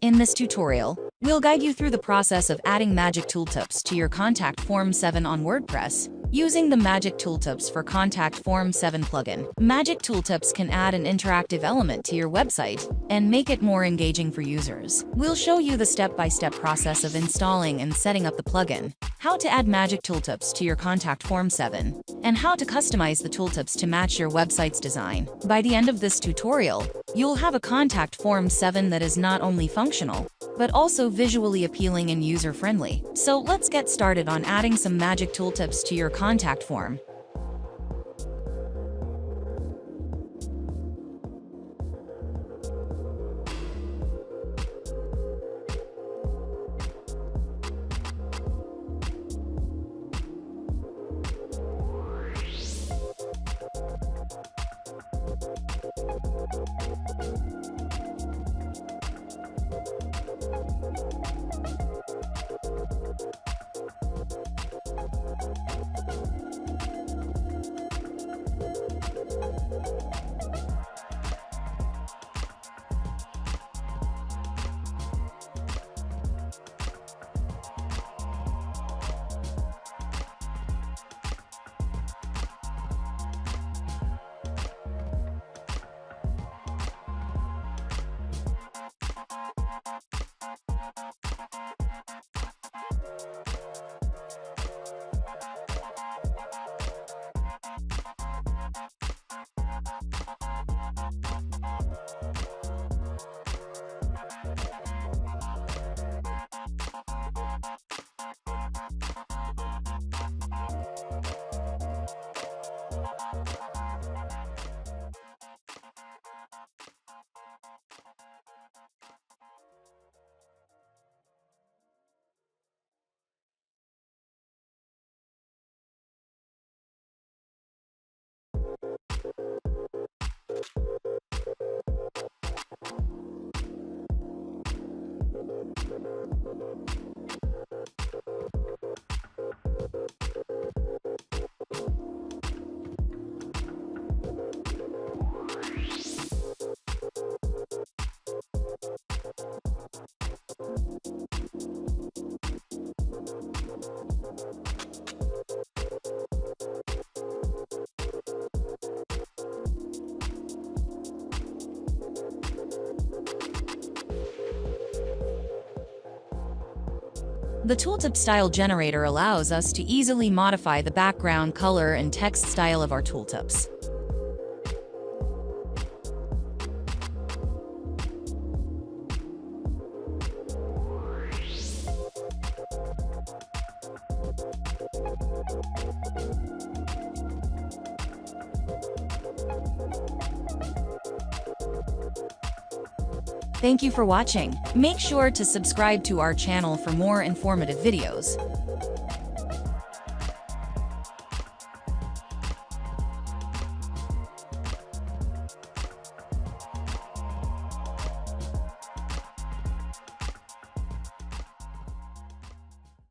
In this tutorial, we'll guide you through the process of adding Magic Tooltips to your Contact Form 7 on WordPress, using the Magic Tooltips for Contact Form 7 plugin. Magic Tooltips can add an interactive element to your website and make it more engaging for users. We'll show you the step-by-step process of installing and setting up the plugin, how to add Magic Tooltips to your Contact Form 7, and how to customize the tooltips to match your website's design. By the end of this tutorial, you'll have a Contact Form 7 that is not only functional, but also visually appealing and user-friendly. So let's get started on adding some Magic Tooltips to your contact form. The Tooltip Style Generator allows us to easily modify the background color and text style of our tooltips. Thank you for watching. Make sure to subscribe to our channel for more informative videos.